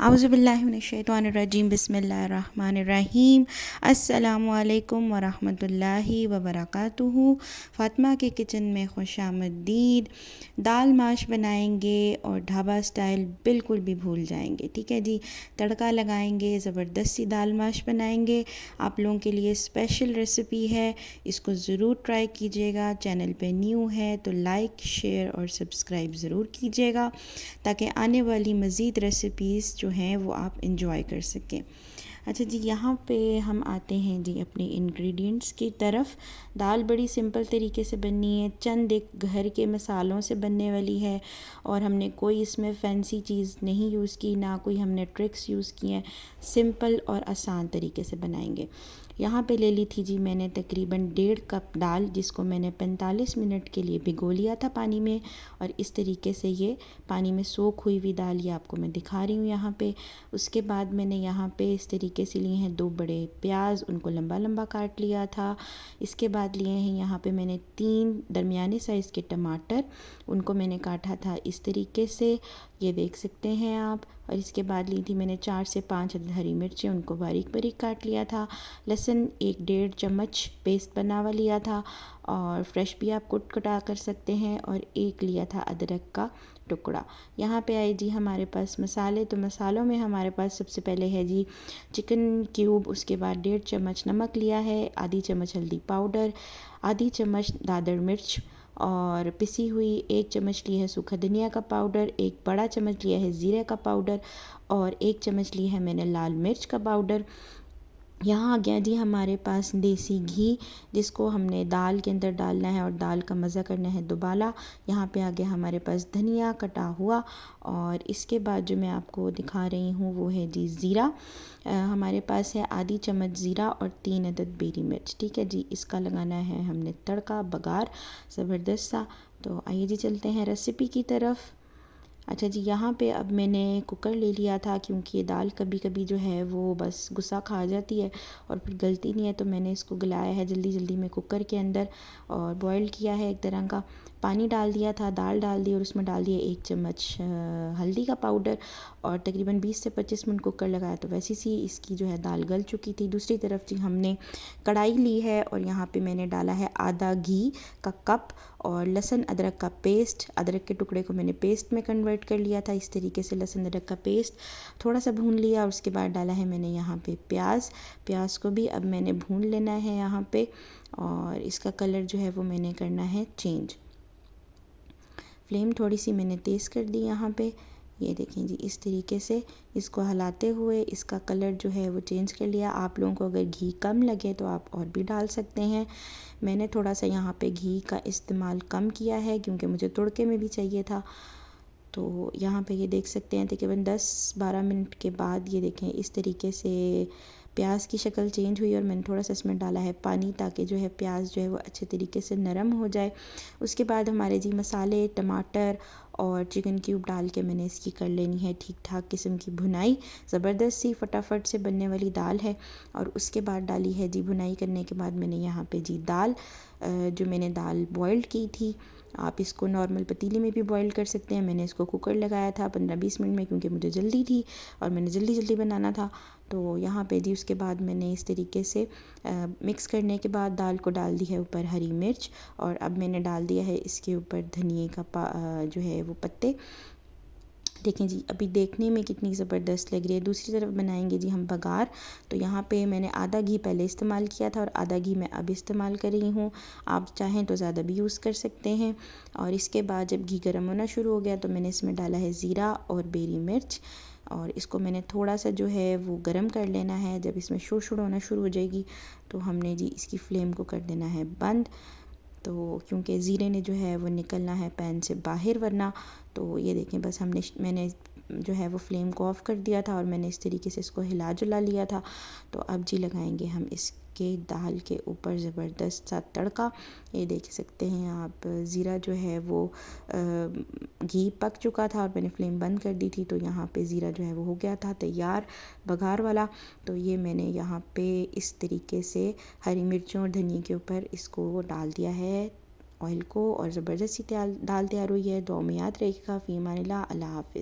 आउज़ुबिल्लाहिमिनश्शैतानिर्रजीम बिस्मिल्लाहिर्रहमानिर्रहीम अस्सलामुअलैकुम वरहमतुल्लाहि वबरकातुहू। फ़ातिमा के किचन में खुशामदीद। दाल माश बनाएंगे और ढाबा स्टाइल बिल्कुल भी भूल जाएंगे। ठीक है जी, तड़का लगाएंगे, ज़बरदस्त सी दाल माश बनाएंगे। आप लोगों के लिए स्पेशल रेसिपी है, इसको ज़रूर ट्राई कीजिएगा। चैनल पे न्यू है तो लाइक शेयर और सब्सक्राइब ज़रूर कीजिएगा ताकि आने वाली मज़ीद रेसिपीज़ जो हैं वो आप इंजॉय कर सकें। अच्छा जी, यहाँ पे हम आते हैं जी अपने इंग्रेडिएंट्स की तरफ। दाल बड़ी सिंपल तरीके से बननी है, चंद एक घर के मसालों से बनने वाली है और हमने कोई इसमें फैंसी चीज़ नहीं यूज़ की, ना कोई हमने ट्रिक्स यूज़ किए हैं। सिंपल और आसान तरीके से बनाएंगे। यहाँ पे ले ली थी जी मैंने तकरीबन 1.5 कप दाल, जिसको मैंने 45 मिनट के लिए भिगो लिया था पानी में। और इस तरीके से ये पानी में सोख हुई हुई दाल ये आपको मैं दिखा रही हूँ यहाँ पे। उसके बाद मैंने यहाँ पे इस तरीके से लिए हैं 2 बड़े प्याज, उनको लंबा लंबा काट लिया था। इसके बाद लिए हैं यहाँ पे मैंने 3 दरमियाने साइज़ के टमाटर, उनको मैंने काटा था इस तरीके से, ये देख सकते हैं आप। और इसके बाद ली थी मैंने 4 से 5 हरी मिर्चें, उनको बारीक बारीक काट लिया था। लहसुन 1-1.5 चम्मच पेस्ट बना हुआ लिया था, और फ्रेश भी आप कटा कर सकते हैं। और एक लिया था अदरक का टुकड़ा। यहाँ पे आए जी हमारे पास मसाले। तो मसालों में हमारे पास सबसे पहले है जी चिकन क्यूब, उसके बाद 1.5 चम्मच नमक लिया है, आधी चम्मच हल्दी पाउडर, आधी चम्मच दादड़ मिर्च, और पिसी हुई 1 चम्मच ली है सूखा धनिया का पाउडर, 1 बड़ा चम्मच लिया है ज़ीरे का पाउडर, और 1 चम्मच ली है मैंने लाल मिर्च का पाउडर। यहाँ आ गया जी हमारे पास देसी घी, जिसको हमने दाल के अंदर डालना है और दाल का मज़ा करना है दुबाला। यहाँ पे आ गया हमारे पास धनिया कटा हुआ। और इसके बाद जो मैं आपको दिखा रही हूँ वो है जी ज़ीरा। हमारे पास है आधी चम्मच ज़ीरा और 3 अदद बेरी मिर्च। ठीक है जी, इसका लगाना है हमने तड़का बघार ज़बरदस्त सा। तो आइए जी चलते हैं रेसिपी की तरफ। अच्छा जी, यहाँ पे अब मैंने कुकर ले लिया था, क्योंकि ये दाल कभी कभी जो है वो बस गुस्सा खा जाती है और फिर गलती नहीं है, तो मैंने इसको गलाया है जल्दी जल्दी में कुकर के अंदर और बॉईल किया है एक तरह का। पानी डाल दिया था, दाल डाल दी और उसमें डाल दिया 1 चम्मच हल्दी का पाउडर, और तकरीबन 20 से 25 मिनट कुकर लगाया तो वैसी सी इसकी जो है दाल गल चुकी थी। दूसरी तरफ जी हमने कढ़ाई ली है और यहाँ पे मैंने डाला है आधा घी का कप और लहसुन अदरक का पेस्ट। अदरक के टुकड़े को मैंने पेस्ट में कन्वर्ट कर लिया था। इस तरीके से लहसुन अदरक का पेस्ट थोड़ा सा भून लिया और उसके बाद डाला है मैंने यहाँ पे प्याज को भी अब मैंने भून लेना है यहाँ पे, और इसका कलर जो है वो मैंने करना है चेंज। फ्लेम थोड़ी सी मैंने तेज़ कर दी यहाँ पे। ये देखें जी, इस तरीके से इसको हिलाते हुए इसका कलर जो है वो चेंज कर लिया। आप लोगों को अगर घी कम लगे तो आप और भी डाल सकते हैं। मैंने थोड़ा सा यहाँ पे घी का इस्तेमाल कम किया है क्योंकि मुझे तुड़के में भी चाहिए था। तो यहाँ पे ये देख सकते हैं तकरीबन 10-12 मिनट के बाद ये देखें इस तरीके से प्याज की शक्ल चेंज हुई, और मैंने थोड़ा सा इसमें डाला है पानी ताकि जो है प्याज जो है वो अच्छे तरीके से नरम हो जाए। उसके बाद हमारे जी मसाले, टमाटर और चिकन क्यूब डाल के मैंने इसकी कर लेनी है ठीक ठाक किस्म की भुनाई। ज़बरदस्त सी फटाफट से बनने वाली दाल है। और उसके बाद डाली है जी भुनाई करने के बाद मैंने यहाँ पे जी दाल, जो मैंने दाल बॉइल्ड की थी, आप इसको नॉर्मल पतीली में भी बॉईल कर सकते हैं। मैंने इसको कुकर लगाया था 15-20 मिनट में क्योंकि मुझे जल्दी थी और मैंने जल्दी जल्दी बनाना था। तो यहाँ पे जी उसके बाद मैंने इस तरीके से मिक्स करने के बाद दाल को डाल दी है ऊपर हरी मिर्च, और अब मैंने डाल दिया है इसके ऊपर धनिए का जो है वो पत्ते। देखें जी, अभी देखने में कितनी ज़बरदस्त लग रही है। दूसरी तरफ बनाएंगे जी हम बघार। तो यहाँ पे मैंने आधा घी पहले इस्तेमाल किया था और आधा घी मैं अब इस्तेमाल कर रही हूँ। आप चाहें तो ज़्यादा भी यूज़ कर सकते हैं। और इसके बाद जब घी गर्म होना शुरू हो गया तो मैंने इसमें डाला है ज़ीरा और बेरी मिर्च, और इसको मैंने थोड़ा सा जो है वो गर्म कर लेना है। जब इसमें शुड़ होना शुरू हो जाएगी तो हमने जी इसकी फ्लेम को कर देना है बंद। तो क्योंकि ज़ीरे ने जो है वो निकलना है पैन से बाहर, वरना तो ये देखें बस मैंने जो है वो फ्लेम को ऑफ़ कर दिया था और मैंने इस तरीके से इसको हिला जुला लिया था। तो अब जी लगाएंगे हम इसके दाल के ऊपर ज़बरदस्त सा तड़का। ये देख सकते हैं आप, ज़ीरा जो है वो घी पक चुका था और मैंने फ्लेम बंद कर दी थी, तो यहाँ पे ज़ीरा जो है वो हो गया था तैयार बघार वाला। तो ये मैंने यहाँ पे इस तरीके से हरी मिर्चों और धनिए के ऊपर इसको डाल दिया है ऑयल को, और ज़बरदस्त सी दाल तैयार हुई है। दुआ में याद रखिएगा। फ़ी अमानिल्लाह। अल्लाह हाफ़िज़।